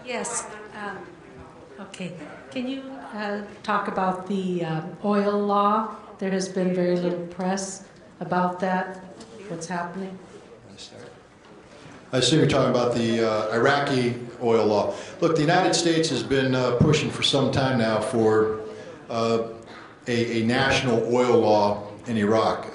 Yes. Okay. Can you talk about the oil law? There has been very little press about that. What's happening? I assume you're talking about the Iraqi oil law. Look, the United States has been pushing for some time now for a national oil law in Iraq,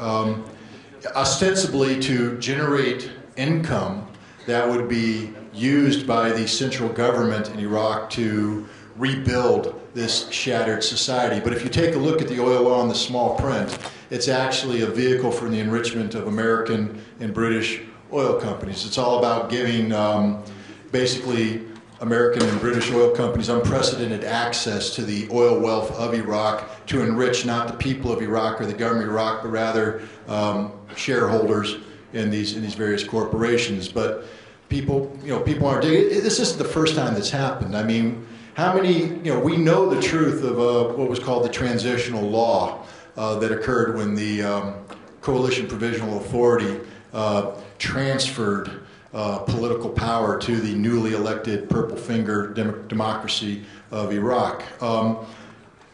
ostensibly to generate income that would be used by the central government in Iraq to rebuild this shattered society. But if you take a look at the oil law in the small print, it's actually a vehicle for the enrichment of American and British oil companies. It's all about giving basically American and British oil companies unprecedented access to the oil wealth of Iraq to enrich not the people of Iraq or the government of Iraq, but rather shareholders in these various corporations. But people aren't digging it. This isn't the first time that's happened. I mean, how many, we know the truth of what was called the transitional law that occurred when the Coalition Provisional Authority transferred political power to the newly elected purple finger democracy of Iraq.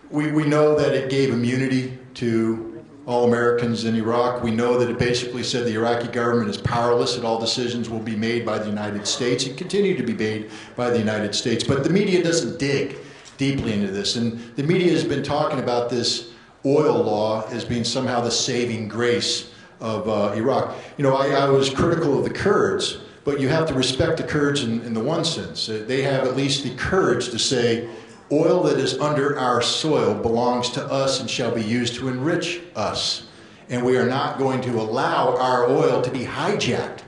We know that it gave immunity to all Americans in Iraq. We know that it basically said the Iraqi government is powerless and all decisions will be made by the United States and continue to be made by the United States. But the media doesn't dig deeply into this. And the media has been talking about this oil law as being somehow the saving grace of Iraq. I was critical of the Kurds, but you have to respect the Kurds in the one sense. They have at least the courage to say, oil that is under our soil belongs to us and shall be used to enrich us. And we are not going to allow our oil to be hijacked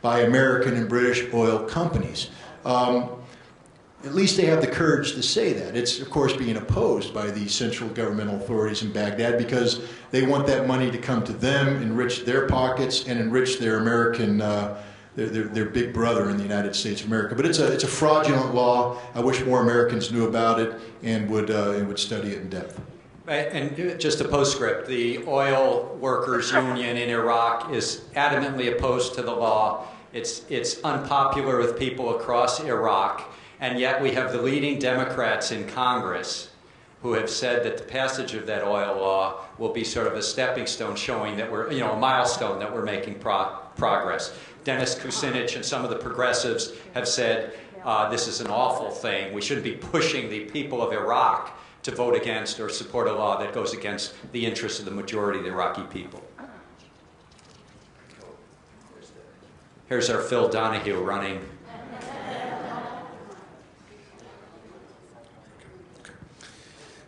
by American and British oil companies. At least they have the courage to say that. It's, of course, being opposed by the central governmental authorities in Baghdad because they want that money to come to them, enrich their pockets, and enrich their American, their big brother in the United States of America. But it's a fraudulent law. I wish more Americans knew about it and would study it in depth. And just a postscript, the oil workers union in Iraq is adamantly opposed to the law. It's unpopular with people across Iraq. And yet we have the leading Democrats in Congress who have said that the passage of that oil law will be sort of a stepping stone showing that we're, a milestone that we're making progress. Dennis Kucinich and some of the progressives have said this is an awful thing. We shouldn't be pushing the people of Iraq to vote against or support a law that goes against the interests of the majority of the Iraqi people. Here's our Phil Donahue running.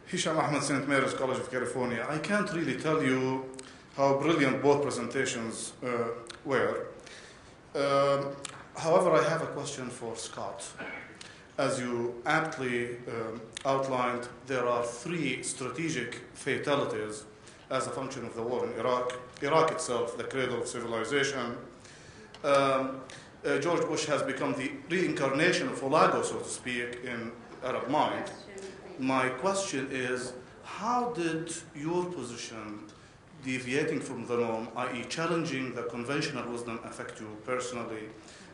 Hisham Ahmed, St. Mary's College of California. I can't really tell you how brilliant both presentations were. However, I have a question for Scott. As you aptly outlined, there are 3 strategic fatalities as a function of the war in Iraq. Iraq itself, the cradle of civilization. George Bush has become the reincarnation of Olago, so to speak, in Arab mind. My question is, how did your position, deviating from the norm, i.e. challenging the conventional wisdom, affect you personally?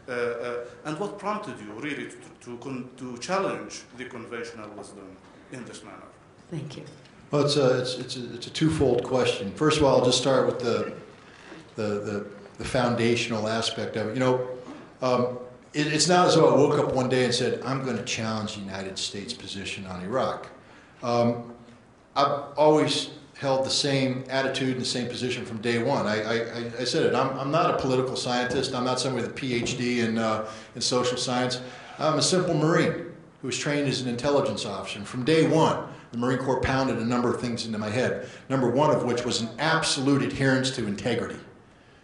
And what prompted you really to challenge the conventional wisdom in this manner? Thank you. Well, it's a twofold question. First of all, I'll just start with the foundational aspect of it. It's not as though I woke up one day and said, I'm going to challenge the United States position on Iraq. I've always held the same attitude and the same position from day one. I said it, I'm not a political scientist. I'm not somebody with a PhD in social science. I'm a simple Marine who was trained as an intelligence officer. And from day one, the Marine Corps pounded a number of things into my head, number one of which was an absolute adherence to integrity,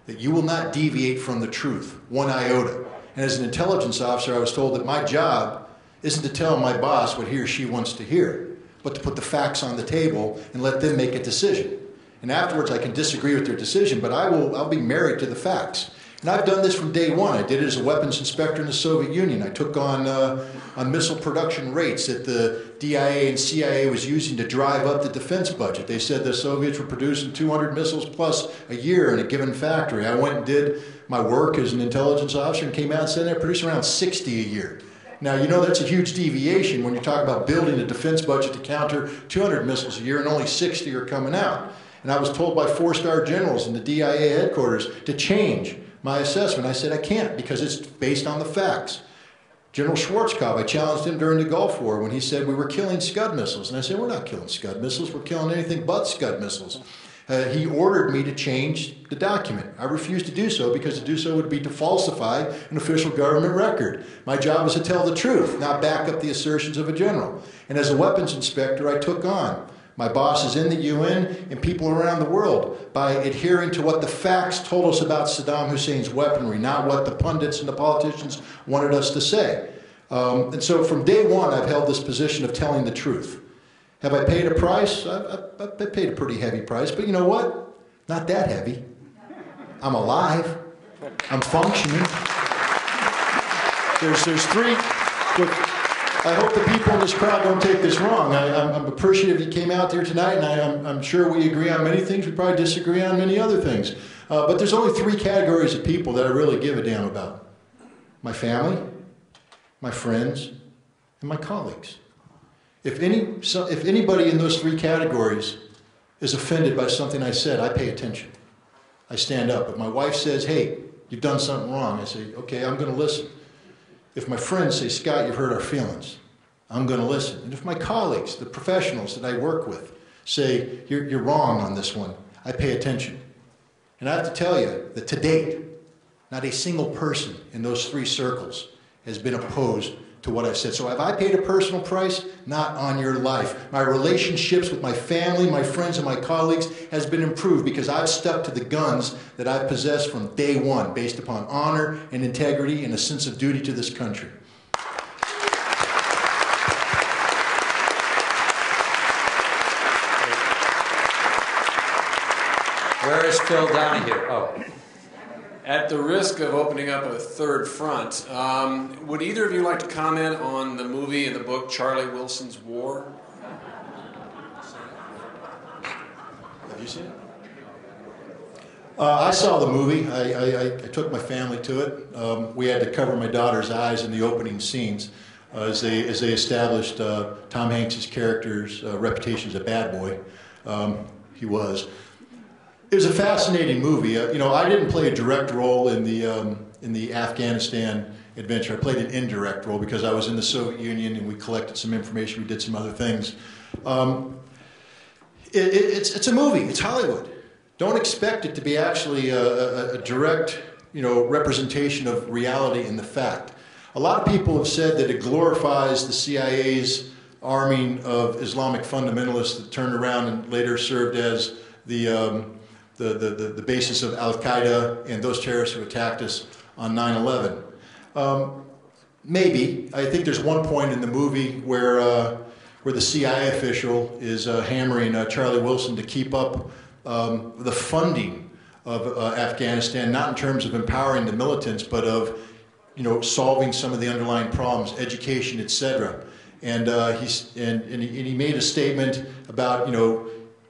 that you will not deviate from the truth, one iota. And as an intelligence officer, I was told that my job isn't to tell my boss what he or she wants to hear, but to put the facts on the table and let them make a decision. And afterwards, I can disagree with their decision, but I'll be married to the facts. And I've done this from day one. I did it as a weapons inspector in the Soviet Union. I took on missile production rates that the DIA and CIA was using to drive up the defense budget. They said the Soviets were producing 200 missiles plus a year in a given factory. I went and did my work as an intelligence officer and came out and said they're producing around 60 a year. Now, you know that's a huge deviation when you're talking about building a defense budget to counter 200 missiles a year and only 60 are coming out. And I was told by 4-star generals in the DIA headquarters to change my assessment. I said I can't because it's based on the facts. General Schwarzkopf, I challenged him during the Gulf War when he said we were killing Scud missiles. And I said, we're not killing Scud missiles, we're killing anything but Scud missiles. He ordered me to change the document. I refused to do so because to do so would be to falsify an official government record. My job was to tell the truth, not back up the assertions of a general. And as a weapons inspector, I took on my bosses in the UN and people around the world by adhering to what the facts told us about Saddam Hussein's weaponry, not what the pundits and the politicians wanted us to say. And so from day one, I've held this position of telling the truth. Have I paid a price? I paid a pretty heavy price, but you know what? Not that heavy. I'm alive. I'm functioning. There's three. Look, I hope the people in this crowd don't take this wrong. I'm appreciative you came out there tonight, and I'm sure we agree on many things. We probably disagree on many other things. But there's only 3 categories of people that I really give a damn about. My family, my friends, and my colleagues. If anybody in those 3 categories is offended by something I said, I pay attention. I stand up. If my wife says, hey, you've done something wrong, I say, okay, I'm going to listen. If my friends say, Scott, you've hurt our feelings, I'm going to listen. And if my colleagues, the professionals that I work with, say, you're wrong on this one, I pay attention. And I have to tell you that to date, not a single person in those 3 circles has been opposed to what I've said. So have I paid a personal price? Not on your life. My relationships with my family, my friends, and my colleagues has been improved because I've stuck to the guns that I've possessed from day one, based upon honor and integrity and a sense of duty to this country. Where is Phil Donahue? Oh. At the risk of opening up a third front, would either of you like to comment on the movie and the book Charlie Wilson's War? Have you seen it? I saw the movie. I took my family to it. We had to cover my daughter's eyes in the opening scenes as they established Tom Hanks' character's reputation as a bad boy. He was. It was a fascinating movie. You know, I didn't play a direct role in the Afghanistan adventure. I played an indirect role because I was in the Soviet Union and we collected some information. We did some other things. It's a movie. It's Hollywood. Don't expect it to be actually a direct, representation of reality and the fact. A lot of people have said that it glorifies the CIA's arming of Islamic fundamentalists that turned around and later served as the basis of Al-Qaeda and those terrorists who attacked us on 9/11. Maybe. I think there's one point in the movie where the CIA official is hammering Charlie Wilson to keep up the funding of Afghanistan, not in terms of empowering the militants, but of solving some of the underlying problems, education, etc. And he made a statement about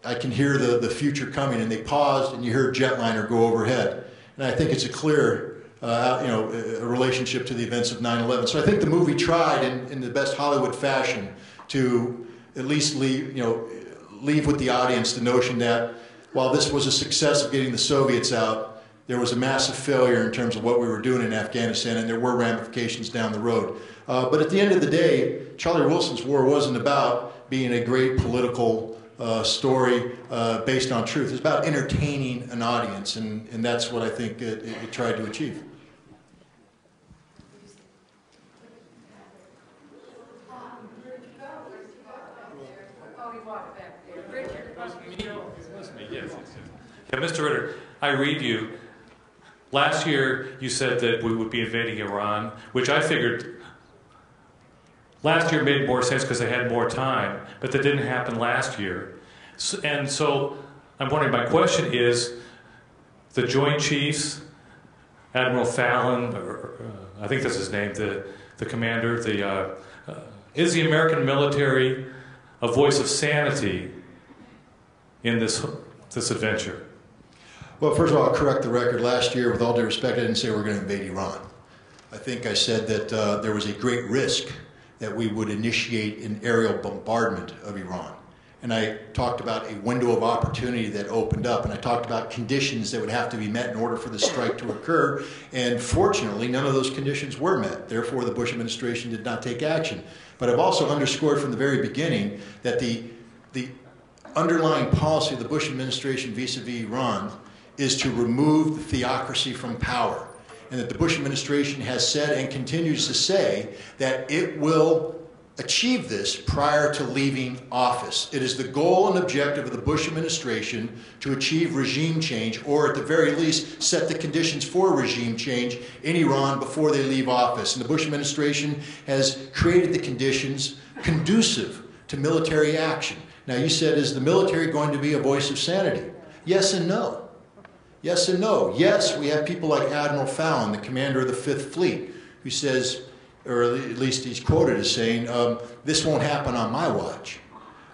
I can hear the future coming, and they paused, and you heard jetliner go overhead. And I think it's a clear, a relationship to the events of 9/11. So I think the movie tried, in the best Hollywood fashion, to at least leave with the audience the notion that while this was a success of getting the Soviets out, there was a massive failure in terms of what we were doing in Afghanistan, and there were ramifications down the road. But at the end of the day, Charlie Wilson's War wasn't about being a great political story based on truth. It's about entertaining an audience, and that's what I think it tried to achieve. Yeah, Mr. Ritter, I read you. Last year you said that we would be invading Iran, which I figured last year made more sense because they had more time, but that didn't happen last year. And so I'm wondering, my question is, the Joint Chiefs, Admiral Fallon, or I think that's his name, the commander, is the American military a voice of sanity in this adventure? Well, first of all, I'll correct the record. Last year, with all due respect, I didn't say we're going to invade Iran. I think I said that there was a great risk that we would initiate an aerial bombardment of Iran. And I talked about a window of opportunity that opened up, and I talked about conditions that would have to be met in order for the strike to occur. And fortunately, none of those conditions were met. Therefore, the Bush administration did not take action. But I've also underscored from the very beginning that the underlying policy of the Bush administration vis-a-vis Iran is to remove the theocracy from power. And that the Bush administration has said and continues to say that it will achieve this prior to leaving office. It is the goal and objective of the Bush administration to achieve regime change, or at the very least set the conditions for regime change in Iran before they leave office. And the Bush administration has created the conditions conducive to military action. Now, you said, is the military going to be a voice of sanity? Yes and no. Yes and no. Yes, we have people like Admiral Fallon, the commander of the Fifth Fleet, who says, or at least he's quoted as saying, this won't happen on my watch.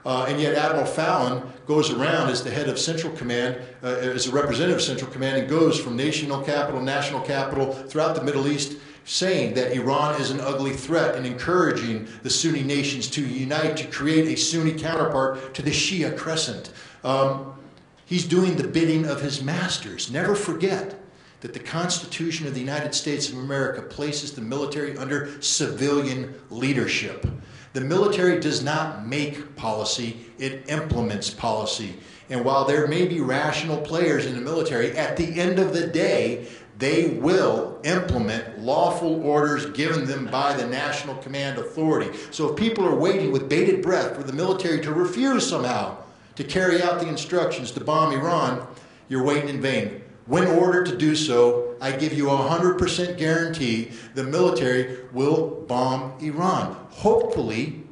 And yet Admiral Fallon goes around as the head of Central Command, as a representative of Central Command, and goes from national capital throughout the Middle East, saying that Iran is an ugly threat and encouraging the Sunni nations to unite to create a Sunni counterpart to the Shia crescent. He's doing the bidding of his masters. Never forget that the Constitution of the United States of America places the military under civilian leadership. The military does not make policy, it implements policy. And while there may be rational players in the military, at the end of the day, they will implement lawful orders given them by the National Command Authority. So if people are waiting with bated breath for the military to refuse somehow to carry out the instructions to bomb Iran, you're waiting in vain. When ordered to do so, I give you a 100% guarantee the military will bomb Iran. Hopefully,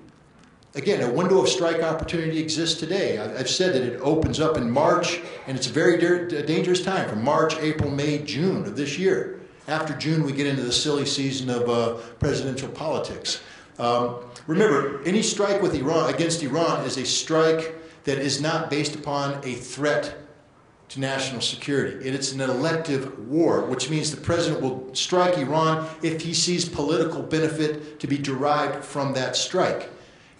again, a window of strike opportunity exists today. I've said that it opens up in March, and it's a very dangerous time from March, April, May, June of this year. After June, we get into the silly season of presidential politics. Remember, any strike with Iran against Iran is a strike that is not based upon a threat to national security. It's an elective war, which means the president will strike Iran if he sees political benefit to be derived from that strike.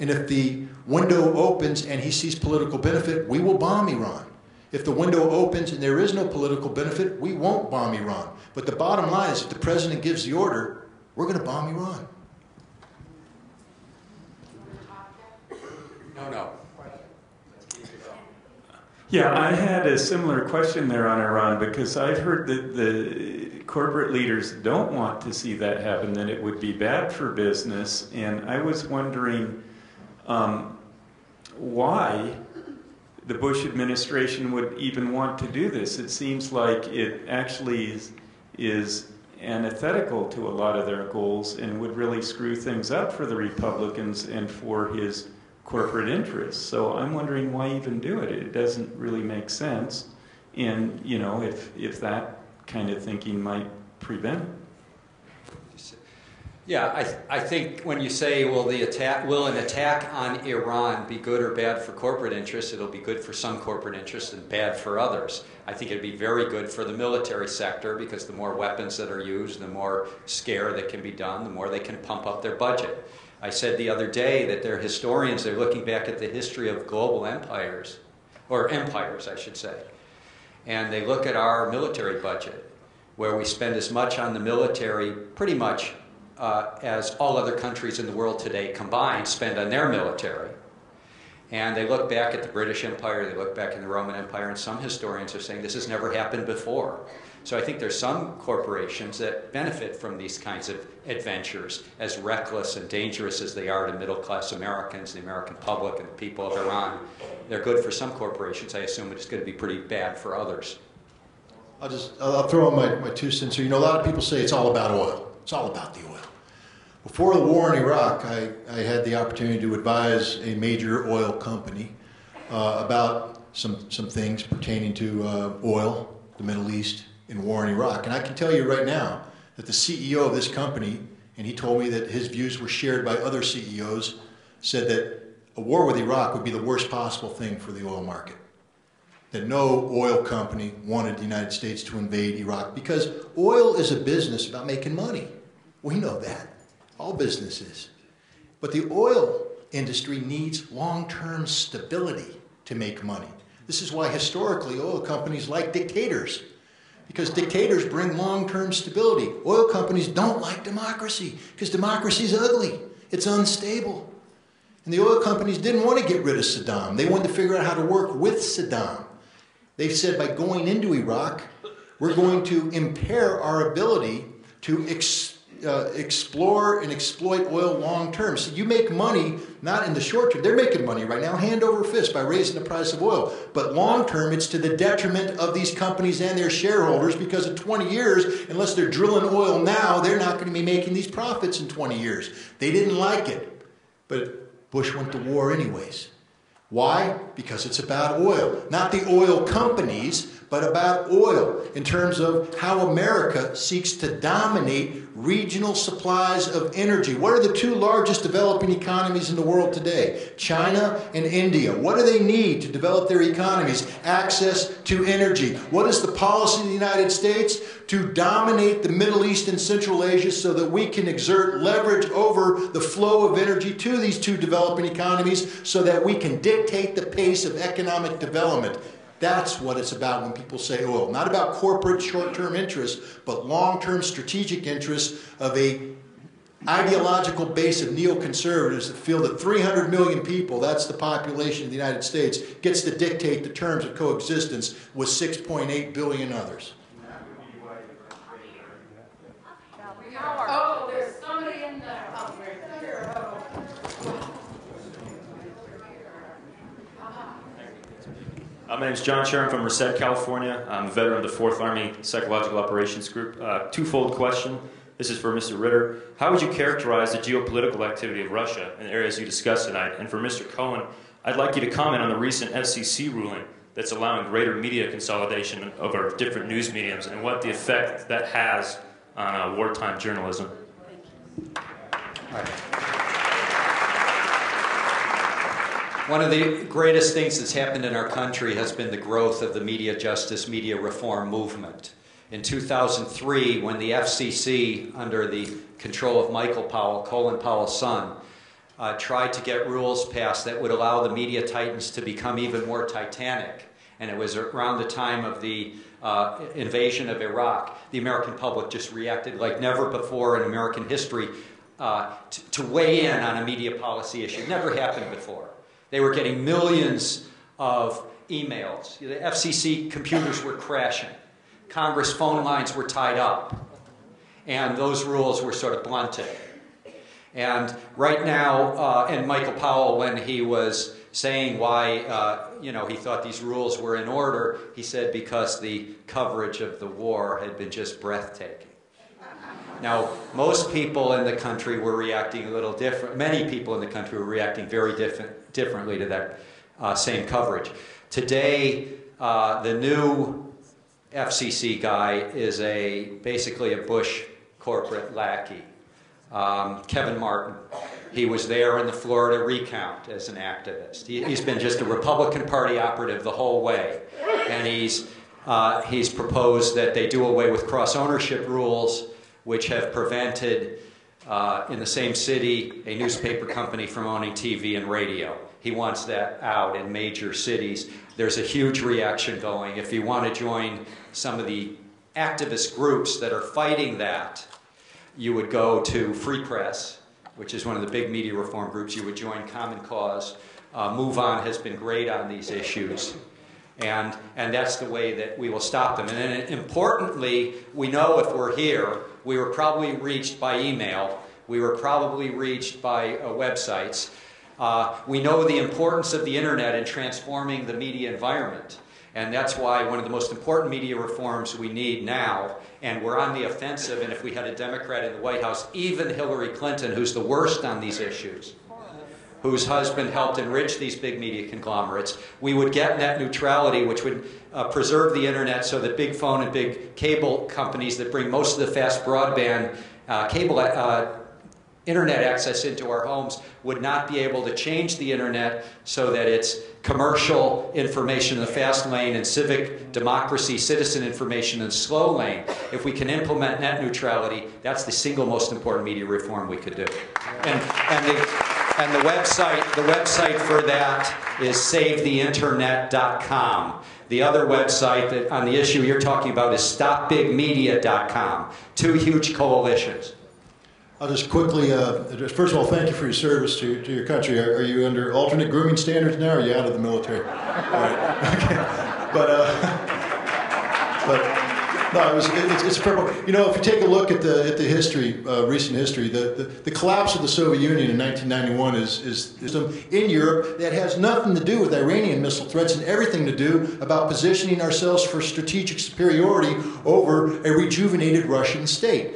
And if the window opens and he sees political benefit, we will bomb Iran. If the window opens and there is no political benefit, we won't bomb Iran. But the bottom line is, if the president gives the order, we're going to bomb Iran. No. Yeah, I had a similar question there on Iran, because I've heard that the corporate leaders don't want to see that happen, that it would be bad for business. And I was wondering why the Bush administration would even want to do this. It seems like it actually is antithetical to a lot of their goals and would really screw things up for the Republicans and for his corporate interests. So I'm wondering why even do it. It doesn't really make sense. And, you know, if that kind of thinking might prevent it. Yeah, I think when you say, will an attack on Iran be good or bad for corporate interests, it'll be good for some corporate interests and bad for others. I think it'd be very good for the military sector, because the more weapons that are used, the more scare that can be done, the more they can pump up their budget. I said the other day that they're historians, they're looking back at the history of global empires, or empires, I should say. And they look at our military budget, where we spend as much on the military, pretty much as all other countries in the world today combined spend on their military. And they look back at the British Empire, they look back in the Roman Empire, and some historians are saying this has never happened before. So I think there's some corporations that benefit from these kinds of adventures, as reckless and dangerous as they are to middle-class Americans, the American public, and the people of Iran. They're good for some corporations. I assume it's going to be pretty bad for others. I'll throw in my 2 cents here. You know, a lot of people say it's all about oil. It's all about the oil. Before the war in Iraq, I had the opportunity to advise a major oil company about some things pertaining to oil, the Middle East, and war in Iraq. And I can tell you right now that the CEO of this company, and he told me that his views were shared by other CEOs, said that a war with Iraq would be the worst possible thing for the oil market. That no oil company wanted the United States to invade Iraq, because oil is a business about making money. We know that. All businesses. But the oil industry needs long-term stability to make money. This is why historically oil companies like dictators, because dictators bring long-term stability. Oil companies don't like democracy because democracy is ugly. It's unstable. And the oil companies didn't want to get rid of Saddam. They wanted to figure out how to work with Saddam. They said by going into Iraq, we're going to impair our ability to explore and exploit oil long term. So you make money, not in the short term. They're making money right now, hand over fist, by raising the price of oil. But long term, it's to the detriment of these companies and their shareholders, because in 20 years, unless they're drilling oil now, they're not going to be making these profits in 20 years. They didn't like it. But Bush went to war anyways. Why? Because it's about oil. Not the oil companies, but about oil in terms of how America seeks to dominate regional supplies of energy. What are the two largest developing economies in the world today? China and India. What do they need to develop their economies? Access to energy. What is the policy of the United States? To dominate the Middle East and Central Asia so that we can exert leverage over the flow of energy to these two developing economies so that we can dictate the pace of economic development. That's what it's about when people say oil. Not about corporate short-term interests, but long-term strategic interests of a ideological base of neoconservatives that feel that 300 million people, that's the population of the United States, gets to dictate the terms of coexistence with 6.8 billion others. Oh, there's somebody in there. My name is John Sharon from Merced, California. I'm a veteran of the 4th Army Psychological Operations Group. Twofold question. This is for Mr. Ritter. How would you characterize the geopolitical activity of Russia in the areas you discussed tonight? And for Mr. Cohen, I'd like you to comment on the recent FCC ruling that's allowing greater media consolidation of our different news mediums and what the effect that has on wartime journalism. All right. One of the greatest things that's happened in our country has been the growth of the media justice, media reform movement. In 2003, when the FCC, under the control of Michael Powell, Colin Powell's son, tried to get rules passed that would allow the media titans to become even more titanic, and it was around the time of the invasion of Iraq, the American public just reacted like never before in American history to weigh in on a media policy issue. Never happened before. They were getting millions of emails. The FCC computers were crashing. Congress phone lines were tied up. And those rules were sort of blunted. And right now, and Michael Powell, when he was saying why he thought these rules were in order, he said because the coverage of the war had been just breathtaking. Now, most people in the country were reacting a little different. Many people in the country were reacting very differently to that same coverage. Today, the new FCC guy is basically a Bush corporate lackey, Kevin Martin. He was there in the Florida recount as an activist. He's been just a Republican Party operative the whole way, and he's proposed that they do away with cross-ownership rules, which have prevented, in the same city, a newspaper company from owning TV and radio. He wants that out in major cities. There's a huge reaction going. If you want to join some of the activist groups that are fighting that, you would go to Free Press, which is one of the big media reform groups. You would join Common Cause. Move On has been great on these issues. And that's the way that we will stop them. And then importantly, we know if we're here, we were probably reached by email. We were probably reached by websites. We know the importance of the internet in transforming the media environment. And that's why one of the most important media reforms we need now, and we're on the offensive, and if we had a Democrat in the White House, even Hillary Clinton, who's the worst on these issues, whose husband helped enrich these big media conglomerates, we would get net neutrality, which would preserve the internet so that big phone and big cable companies that bring most of the fast broadband cable internet access into our homes would not be able to change the internet so that it's commercial information in the fast lane and civic democracy, citizen information in the slow lane. If we can implement net neutrality, that's the single most important media reform we could do. And the website for that is savetheinternet.com. The other website that on the issue you're talking about is stopbigmedia.com. Two huge coalitions. I'll just quickly, first of all, thank you for your service to your country. Are you under alternate grooming standards now, or are you out of the military? All right. Okay. But no, it's a fair point. You know, if you take a look at the history, recent history, the collapse of the Soviet Union in 1991 is in Europe that has nothing to do with Iranian missile threats and everything to do about positioning ourselves for strategic superiority over a rejuvenated Russian state.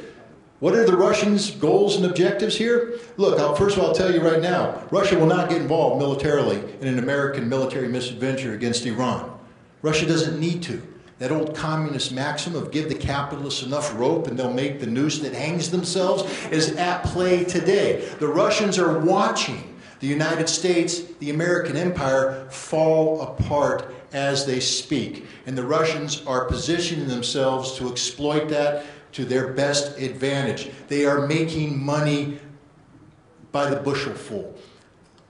What are the Russians' goals and objectives here? Look, first of all, I'll tell you right now, Russia will not get involved militarily in an American military misadventure against Iran. Russia doesn't need to. That old communist maxim of give the capitalists enough rope and they'll make the noose that hangs themselves is at play today. The Russians are watching the United States, the American empire, fall apart as they speak. And the Russians are positioning themselves to exploit that to their best advantage. They are making money by the bushelful.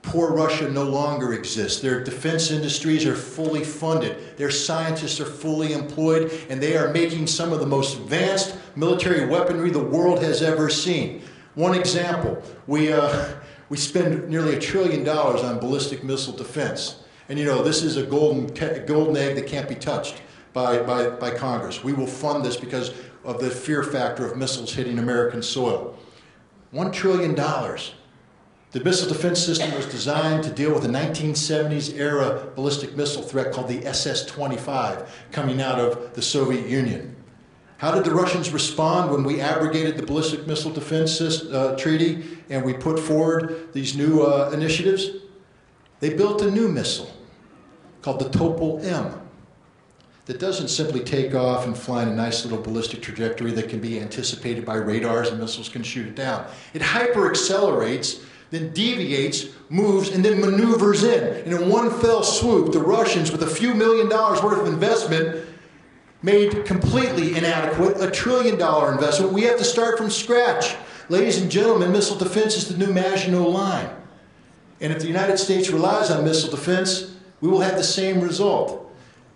Poor Russia no longer exists. Their defense industries are fully funded. Their scientists are fully employed, and they are making some of the most advanced military weaponry the world has ever seen. One example, we spend nearly $1 trillion on ballistic missile defense. And you know, this is a golden egg that can't be touched by Congress. We will fund this because of the fear factor of missiles hitting American soil. $1 trillion. The missile defense system was designed to deal with a 1970s era ballistic missile threat called the SS-25 coming out of the Soviet Union. How did the Russians respond when we abrogated the ballistic missile defense treaty and we put forward these new initiatives? They built a new missile called the Topol-M that doesn't simply take off and fly in a nice little ballistic trajectory that can be anticipated by radars and missiles can shoot it down. It hyper-accelerates, then deviates, moves, and then maneuvers in. And in one fell swoop, the Russians, with a few $1 million worth of investment, made completely inadequate a $1 trillion investment. We have to start from scratch. Ladies and gentlemen, missile defense is the new Maginot Line. And if the United States relies on missile defense, we will have the same result.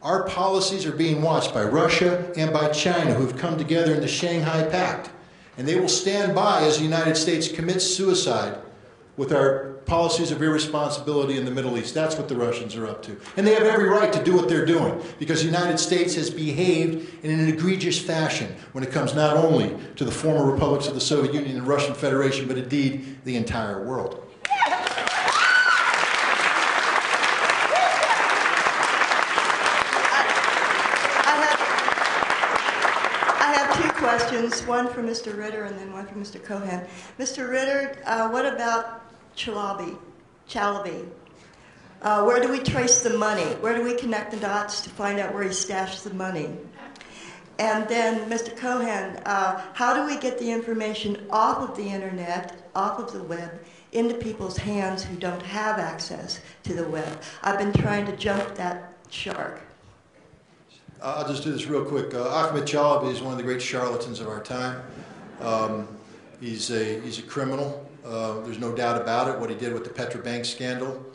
Our policies are being watched by Russia and by China, who have come together in the Shanghai Pact. And they will stand by as the United States commits suicide with our policies of irresponsibility in the Middle East. That's what the Russians are up to. And they have every right to do what they're doing, because the United States has behaved in an egregious fashion when it comes not only to the former republics of the Soviet Union and Russian Federation, but indeed the entire world. Questions, one for Mr. Ritter and then one for Mr. Cohen. Mr. Ritter, what about Chalabi? Where do we trace the money? Where do we connect the dots to find out where he stashed the money? And then, Mr. Cohen, how do we get the information off of the internet, off of the web, into people's hands who don't have access to the web? I've been trying to jump that shark. I'll just do this real quick. Ahmed Chalabi is one of the great charlatans of our time. He's a criminal. There's no doubt about it. What he did with the Petrobank scandal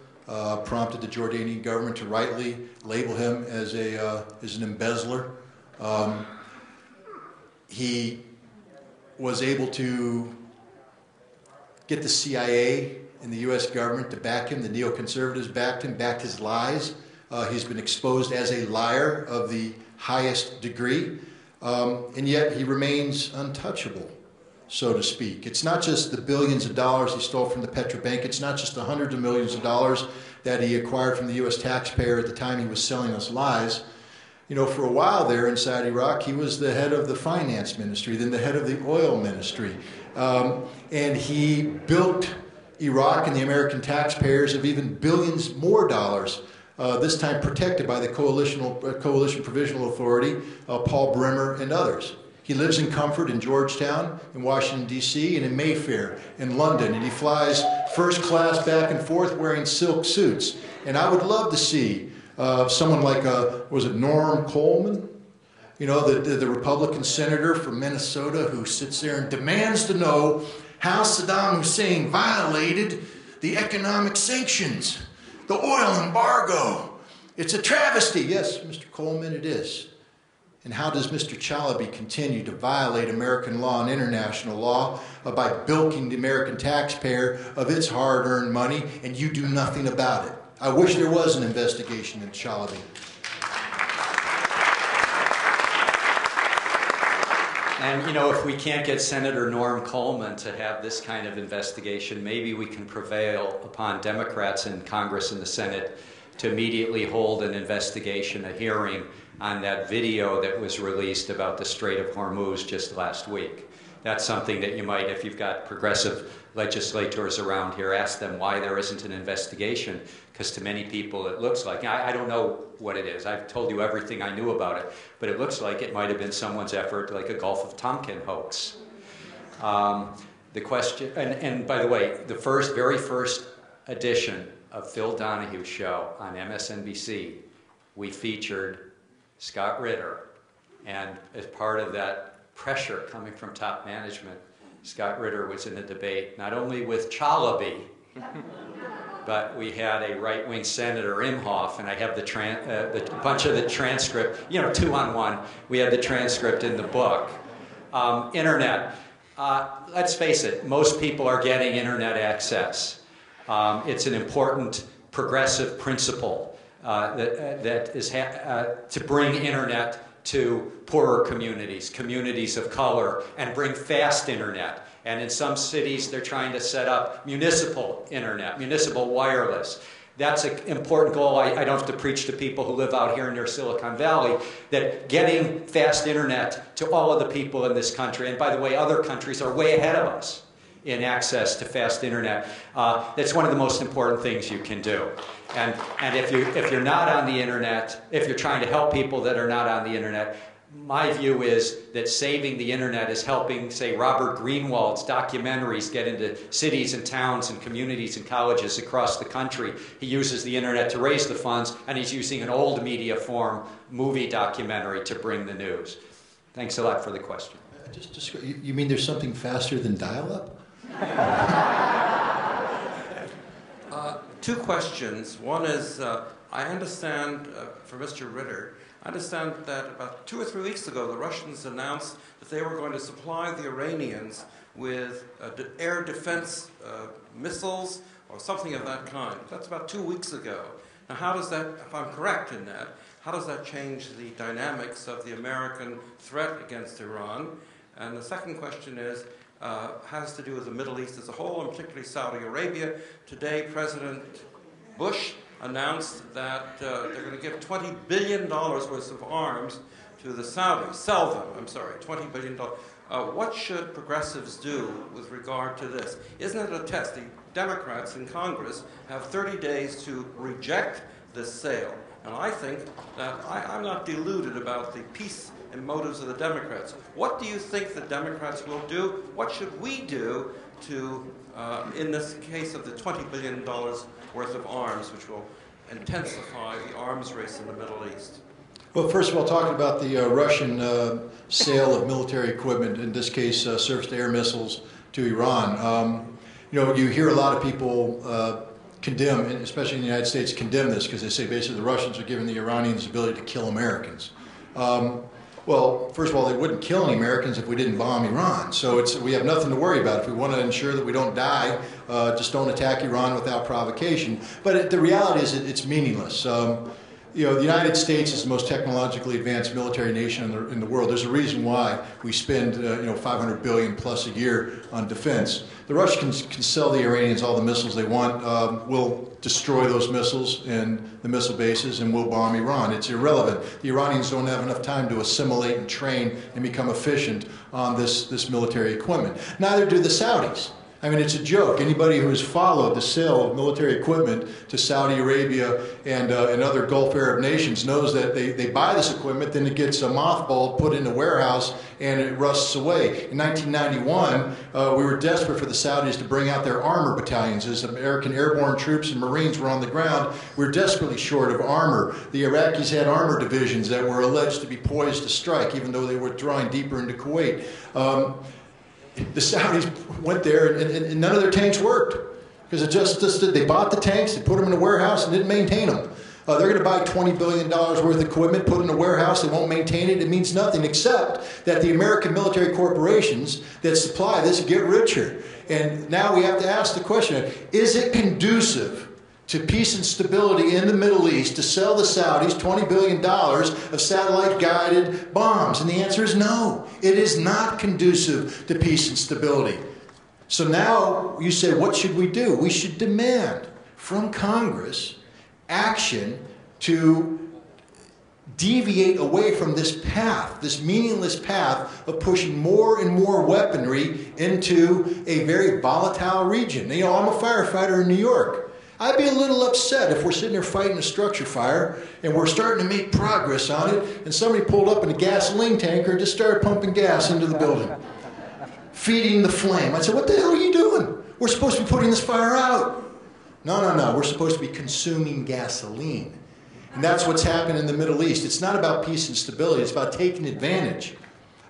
prompted the Jordanian government to rightly label him as an embezzler. He was able to get the CIA and the U.S. government to back him. The neoconservatives backed him, backed his lies. He's been exposed as a liar of the highest degree, and yet he remains untouchable, so to speak. It's not just the billions of dollars he stole from the Petrobank. It's not just the hundreds of millions of dollars that he acquired from the U.S. taxpayer at the time he was selling us lies. You know, for a while there inside Iraq, he was the head of the finance ministry, then the head of the oil ministry, and he built Iraq and the American taxpayers of even billions more dollars. This time protected by the Coalition Provisional Authority, Paul Bremer and others. He lives in comfort in Georgetown, in Washington, D.C., and in Mayfair, in London. And he flies first class back and forth wearing silk suits. And I would love to see someone like, was it Norm Coleman? You know, the Republican senator from Minnesota who sits there and demands to know how Saddam Hussein violated the economic sanctions, the oil embargo. It's a travesty. Yes, Mr. Coleman, it is. And how does Mr. Chalabi continue to violate American law and international law by bilking the American taxpayer of its hard-earned money, and you do nothing about it? I wish there was an investigation into Chalabi. And, you know, if we can't get Senator Norm Coleman to have this kind of investigation, maybe we can prevail upon Democrats in Congress and the Senate to immediately hold an investigation, a hearing on that video that was released about the Strait of Hormuz just last week. That's something that you might, if you've got progressive legislators around here, ask them why there isn't an investigation, because to many people it looks like, I don't know what it is, I've told you everything I knew about it, but it looks like it might have been someone's effort, like a Gulf of Tonkin hoax. The question, and by the way, the very first edition of Phil Donahue's show on MSNBC, we featured Scott Ritter, and as part of that pressure coming from top management, Scott Ritter was in a debate not only with Chalabi, but we had a right-wing senator, Imhoff, and I have the bunch of the transcript, you know, 2-on-1. We have the transcript in the book. Internet. Let's face it, most people are getting internet access. It's an important progressive principle that is to bring internet to poorer communities, communities of color, and bring fast internet. And in some cities, they're trying to set up municipal internet, municipal wireless. That's an important goal. I don't have to preach to people who live out here near Silicon Valley that getting fast internet to all of the people in this country, and by the way, other countries are way ahead of us in access to fast internet. That's one of the most important things you can do. And if you're not on the internet, if you're trying to help people that are not on the internet, my view is that saving the internet is helping, say, Robert Greenwald's documentaries get into cities and towns and communities and colleges across the country. He uses the internet to raise the funds, and he's using an old media form, movie documentary, to bring the news. Thanks a lot for the question. You mean there's something faster than dial-up? Two questions. One is, I understand, for Mr. Ritter, I understand that about 2 or 3 weeks ago, the Russians announced that they were going to supply the Iranians with air defense missiles or something of that kind. That's about 2 weeks ago. Now, how does that, if I'm correct in that, how does that change the dynamics of the American threat against Iran? And the second question is, has to do with the Middle East as a whole, and particularly Saudi Arabia. Today, President Bush announced that they're going to give $20 billion worth of arms to the Saudis. Sell them, I'm sorry, $20 billion. What should progressives do with regard to this? Isn't it a test? The Democrats in Congress have 30 days to reject this sale. And I think that I'm not deluded about the peace and motives of the Democrats. What do you think the Democrats will do? What should we do to, in this case of the $20 billion worth of arms, which will intensify the arms race in the Middle East? Well, first of all, talking about the Russian sale of military equipment, in this case surface-to-air missiles to Iran, you know, you hear a lot of people condemn, especially in the United States, condemn this because they say basically the Russians are giving the Iranians the ability to kill Americans. Well, first of all, they wouldn't kill any Americans if we didn't bomb Iran. So we have nothing to worry about. If we want to ensure that we don't die, just don't attack Iran without provocation. But the reality is it's meaningless. You know, the United States is the most technologically advanced military nation in the world. There's a reason why we spend, you know, $500 billion plus a year on defense. The Russians can sell the Iranians all the missiles they want. We'll destroy those missiles and the missile bases, and we'll bomb Iran. It's irrelevant. The Iranians don't have enough time to assimilate and train and become efficient on this military equipment. Neither do the Saudis. I mean, it's a joke. Anybody who has followed the sale of military equipment to Saudi Arabia and other Gulf Arab nations knows that they buy this equipment, then it gets mothballed, put in a warehouse, and it rusts away. In 1991, we were desperate for the Saudis to bring out their armor battalions. As American airborne troops and Marines were on the ground, we were desperately short of armor. The Iraqis had armor divisions that were alleged to be poised to strike, even though they were withdrawing deeper into Kuwait. The Saudis went there and none of their tanks worked because they bought the tanks, they put them in a warehouse and didn't maintain them. They're going to buy $20 billion worth of equipment, put it in a warehouse, they won't maintain it. It means nothing except that the American military corporations that supply this get richer. And now we have to ask the question, is it conducive to peace and stability in the Middle East to sell the Saudis $20 billion of satellite-guided bombs? And the answer is no. It is not conducive to peace and stability. So now you say, what should we do? We should demand from Congress action to deviate away from this path, this meaningless path of pushing more and more weaponry into a very volatile region. You know, I'm a firefighter in New York. I'd be a little upset if we're sitting there fighting a structure fire and we're starting to make progress on it and somebody pulled up in a gasoline tanker and just started pumping gas into the building, feeding the flame. I'd say, what the hell are you doing? We're supposed to be putting this fire out. No. We're supposed to be consuming gasoline. And that's what's happened in the Middle East. It's not about peace and stability. It's about taking advantage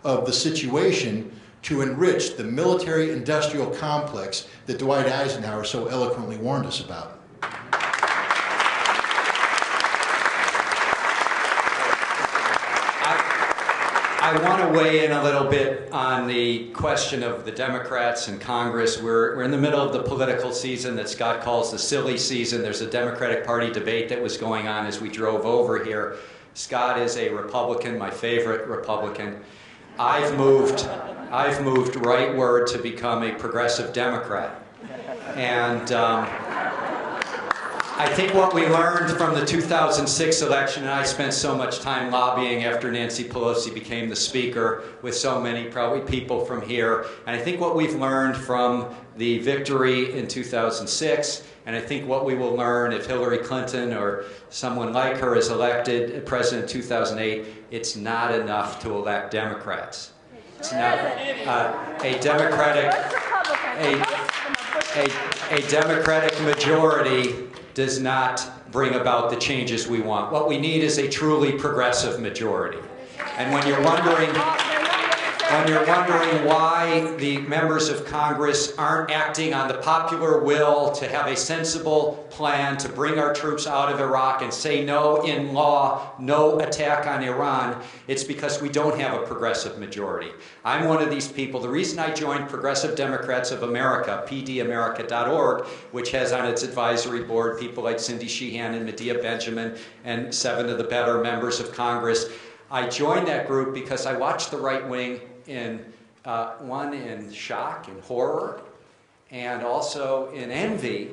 of the situation to enrich the military-industrial complex that Dwight Eisenhower so eloquently warned us about. I want to weigh in a little bit on the question of the Democrats and Congress. We're in the middle of the political season that Scott calls the silly season. There's a Democratic Party debate that was going on as we drove over here. Scott is a Republican, my favorite Republican. I've moved rightward to become a progressive Democrat. And I think what we learned from the 2006 election, and I spent so much time lobbying after Nancy Pelosi became the speaker with so many probably people from here, and I think what we've learned from the victory in 2006, and I think what we will learn if Hillary Clinton or someone like her is elected president in 2008, it's not enough to elect Democrats. It's not a Democratic majority does not bring about the changes we want. What we need is a truly progressive majority. And when you're wondering why the members of Congress aren't acting on the popular will to have a sensible plan to bring our troops out of Iraq and say no in law, no attack on Iran, it's because we don't have a progressive majority. I'm one of these people. The reason I joined Progressive Democrats of America, pdamerica.org, which has on its advisory board people like Cindy Sheehan and Medea Benjamin and 7 of the better members of Congress, I joined that group because I watched the right wing in shock and horror and also in envy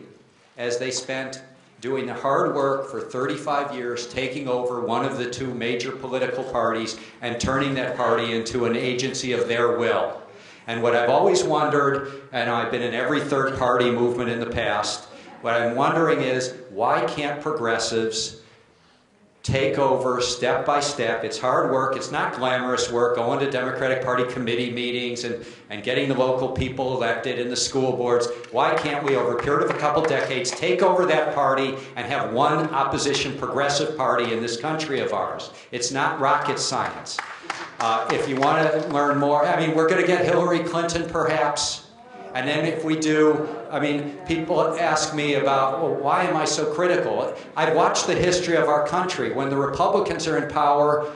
as they spent doing the hard work for 35 years, taking over one of the 2 major political parties and turning that party into an agency of their will. And what I've always wondered, and I've been in every third party movement in the past, what I'm wondering is why can't progressives take over step by step? It's hard work. It's not glamorous work, going to Democratic Party committee meetings and getting the local people elected in the school boards. Why can't we, over a period of a couple decades, take over that party and have one opposition progressive party in this country of ours? It's not rocket science. If you want to learn more, I mean, we're going to get Hillary Clinton perhaps. And then if we do, I mean, people ask me about, well, why am I so critical? I've watched the history of our country. When the Republicans are in power,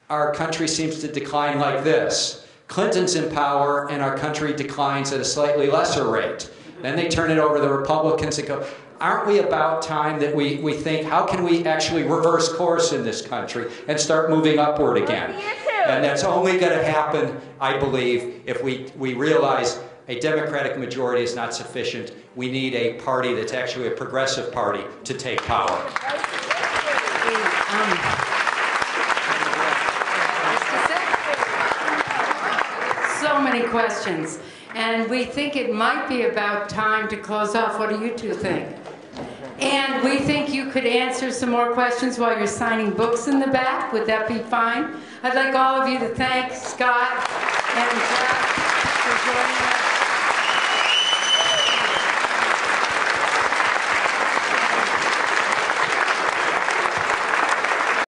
our country seems to decline like this. Clinton's in power, and our country declines at a slightly lesser rate. Then they turn it over to the Republicans and go, aren't we about time that we think, how can we actually reverse course in this country and start moving upward again? And that's only going to happen, I believe, if we realize a Democratic majority is not sufficient. We need a party that's actually a progressive party to take power. So many questions. And we think it might be about time to close off. What do you two think? And we think you could answer some more questions while you're signing books in the back. Would that be fine? I'd like all of you to thank Scott and Jeff for joining us.